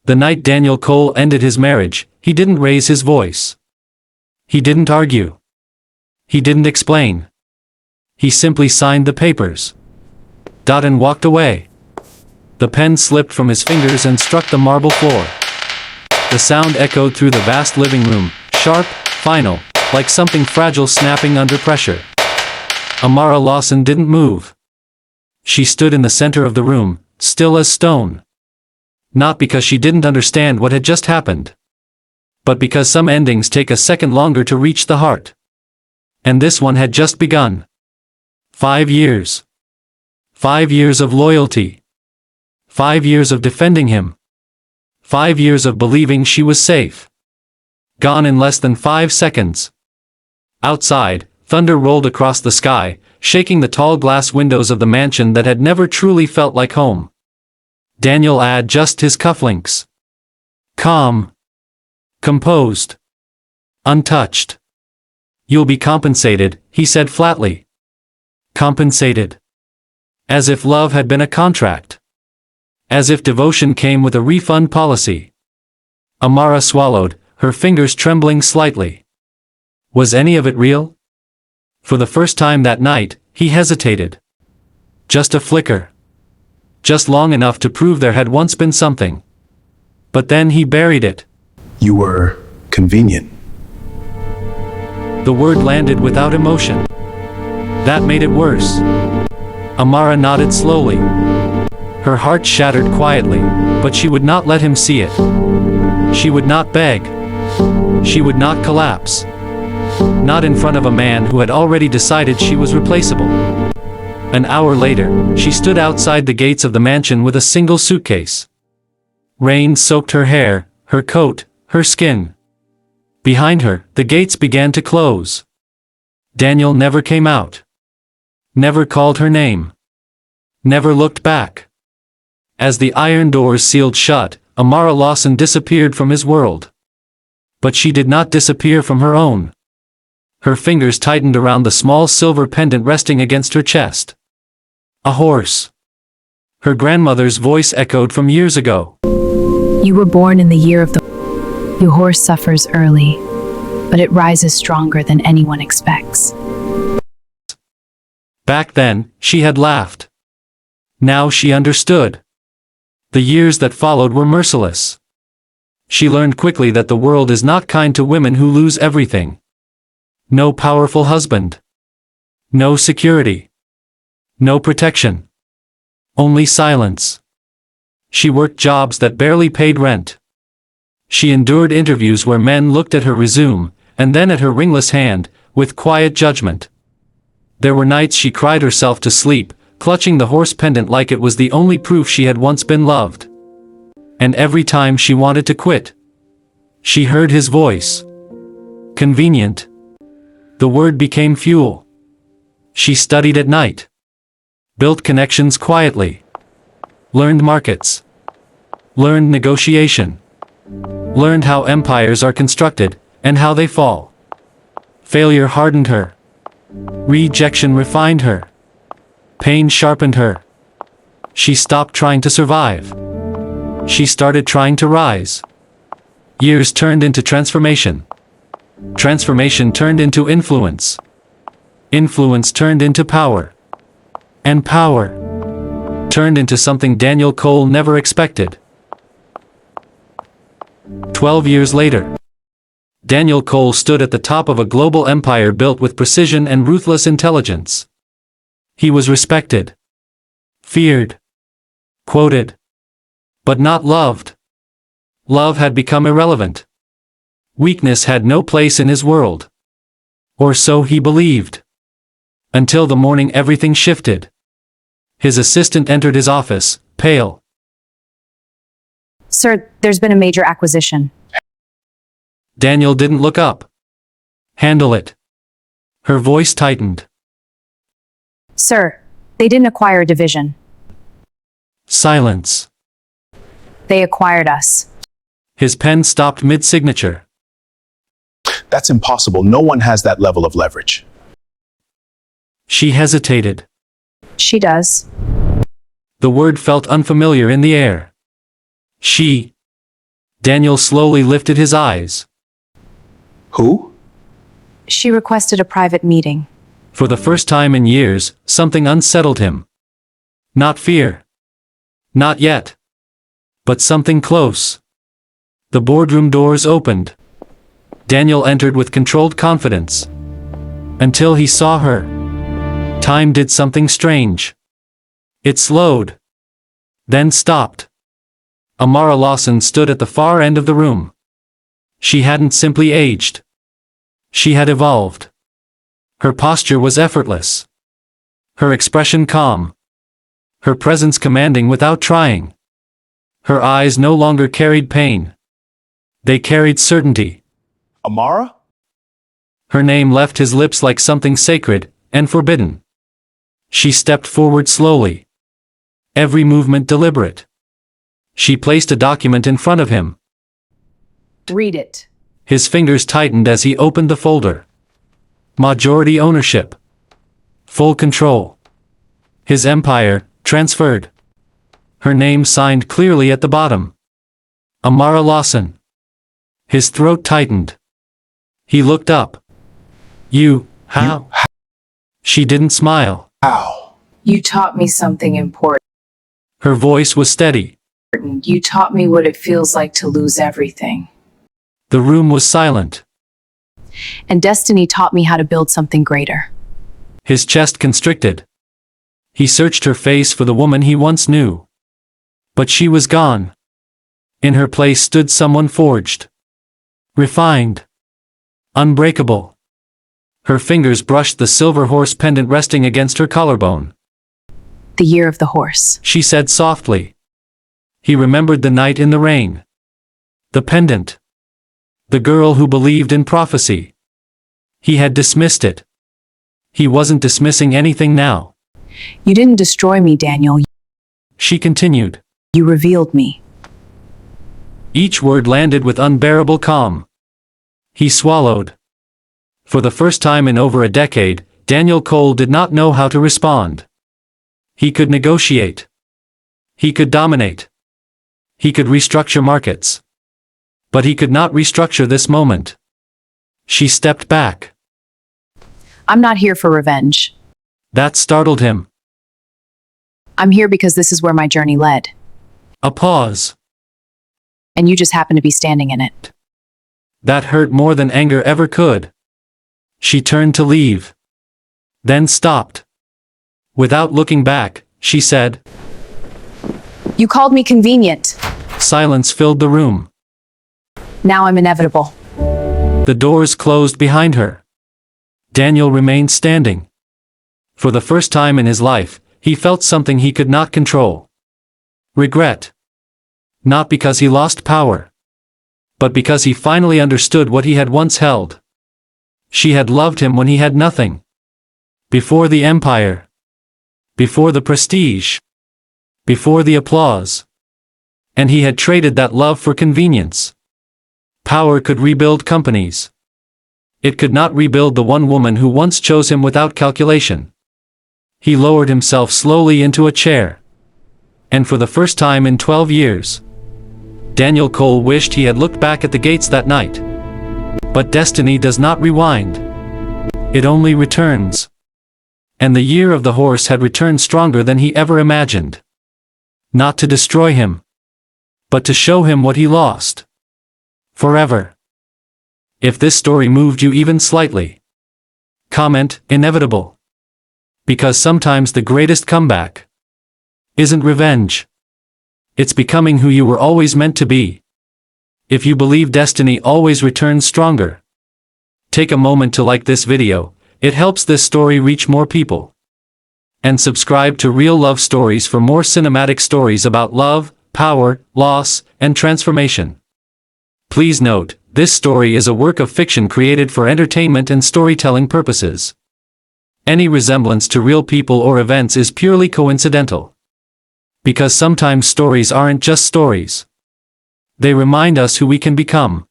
The night Daniel Cole ended his marriage, he didn't raise his voice. He didn't argue. He didn't explain. He simply signed the papers. And walked away. The pen slipped from his fingers and struck the marble floor. The sound echoed through the vast living room, sharp, final, like something fragile snapping under pressure. Amara Lawson didn't move. She stood in the center of the room, still as stone. Not because she didn't understand what had just happened, but because some endings take a second longer to reach the heart. And this one had just begun. 5 years. 5 years of loyalty. 5 years of defending him. 5 years of believing she was safe. Gone in less than 5 seconds. Outside, thunder rolled across the sky, shaking the tall glass windows of the mansion that had never truly felt like home. Daniel adjusted his cufflinks. Calm. Composed. Untouched. You'll be compensated, he said flatly. Compensated. As if love had been a contract. As if devotion came with a refund policy. Amara swallowed, her fingers trembling slightly. Was any of it real? For the first time that night, he hesitated. Just a flicker. Just long enough to prove there had once been something. But then he buried it. You were convenient. The word landed without emotion. That made it worse. Amara nodded slowly. Her heart shattered quietly, but she would not let him see it. She would not beg. She would not collapse. Not in front of a man who had already decided she was replaceable. An hour later, she stood outside the gates of the mansion with a single suitcase. Rain soaked her hair, her coat, her skin. Behind her, the gates began to close. Daniel never came out. Never called her name. Never looked back. As the iron doors sealed shut, Amara Lawson disappeared from his world. But she did not disappear from her own. Her fingers tightened around the small silver pendant resting against her chest. A horse. Her grandmother's voice echoed from years ago. You were born in the year of the... Your horse suffers early, but it rises stronger than anyone expects. Back then, she had laughed. Now she understood. The years that followed were merciless. She learned quickly that the world is not kind to women who lose everything. No powerful husband. No security. No protection. Only silence. She worked jobs that barely paid rent. She endured interviews where men looked at her resume, and then at her ringless hand, with quiet judgment. There were nights she cried herself to sleep, clutching the horse pendant like it was the only proof she had once been loved. And every time she wanted to quit, she heard his voice. Convenient. The word became fuel. She studied at night. Built connections quietly. Learned markets. Learned negotiation. Learned how empires are constructed, and how they fall. Failure hardened her. Rejection refined her. Pain sharpened her. She stopped trying to survive. She started trying to rise. Years turned into transformation. Transformation turned into influence. Influence turned into power. And power turned into something Daniel Cole never expected. 12 years later, Daniel Cole stood at the top of a global empire built with precision and ruthless intelligence. He was respected. Feared. Quoted. But not loved. Love had become irrelevant. Weakness had no place in his world. Or so he believed. Until the morning everything shifted. His assistant entered his office, pale. Sir, there's been a major acquisition. Daniel didn't look up. Handle it. Her voice tightened. Sir, they didn't acquire a division. Silence. They acquired us. His pen stopped mid-signature. That's impossible. No one has that level of leverage. She hesitated. She does. The word felt unfamiliar in the air. She. Daniel slowly lifted his eyes. Who? She requested a private meeting. For the first time in years, something unsettled him. Not fear. Not yet. But something close. The boardroom doors opened. Daniel entered with controlled confidence. Until he saw her. Time did something strange. It slowed. Then stopped. Amara Lawson stood at the far end of the room. She hadn't simply aged. She had evolved. Her posture was effortless. Her expression calm. Her presence commanding without trying. Her eyes no longer carried pain. They carried certainty. Amara? Her name left his lips like something sacred and forbidden. She stepped forward slowly. Every movement deliberate. She placed a document in front of him. Read it. His fingers tightened as he opened the folder. Majority ownership. Full control. His empire, transferred. Her name signed clearly at the bottom. Amara Lawson. His throat tightened. He looked up. How? She didn't smile. How? You taught me something important. Her voice was steady. You taught me what it feels like to lose everything. The room was silent. And destiny taught me how to build something greater. His chest constricted. He searched her face for the woman he once knew. But she was gone. In her place stood someone forged. Refined. Unbreakable. Her fingers brushed the silver horse pendant resting against her collarbone. The year of the horse. She said softly. He remembered the night in the rain. The pendant. The girl who believed in prophecy. He had dismissed it. He wasn't dismissing anything now. You didn't destroy me, Daniel. She continued. You revealed me. Each word landed with unbearable calm. He swallowed. For the first time in over a decade, Daniel Cole did not know how to respond. He could negotiate. He could dominate. He could restructure markets. But he could not restructure this moment. She stepped back. I'm not here for revenge. That startled him. I'm here because this is where my journey led. A pause. And you just happen to be standing in it. That hurt more than anger ever could. She turned to leave. Then stopped. Without looking back, she said. You called me convenient. Silence filled the room. Now I'm inevitable. The doors closed behind her. Daniel remained standing. For the first time in his life, he felt something he could not control. Regret. Not because he lost power. But because he finally understood what he had once held. She had loved him when he had nothing. Before the empire. Before the prestige. Before the applause. And he had traded that love for convenience. Power could rebuild companies. It could not rebuild the one woman who once chose him without calculation. He lowered himself slowly into a chair. And for the first time in 12 years, Daniel Cole wished he had looked back at the gates that night. But destiny does not rewind. It only returns. And the year of the horse had returned stronger than he ever imagined. Not to destroy him, but to show him what he lost. Forever. If this story moved you even slightly, comment, inevitable. Because sometimes the greatest comeback isn't revenge. It's becoming who you were always meant to be. If you believe destiny always returns stronger, take a moment to like this video. It helps this story reach more people. And subscribe to Real Love Stories for more cinematic stories about love, power, loss, and transformation. Please note, this story is a work of fiction created for entertainment and storytelling purposes. Any resemblance to real people or events is purely coincidental. Because sometimes stories aren't just stories. They remind us who we can become.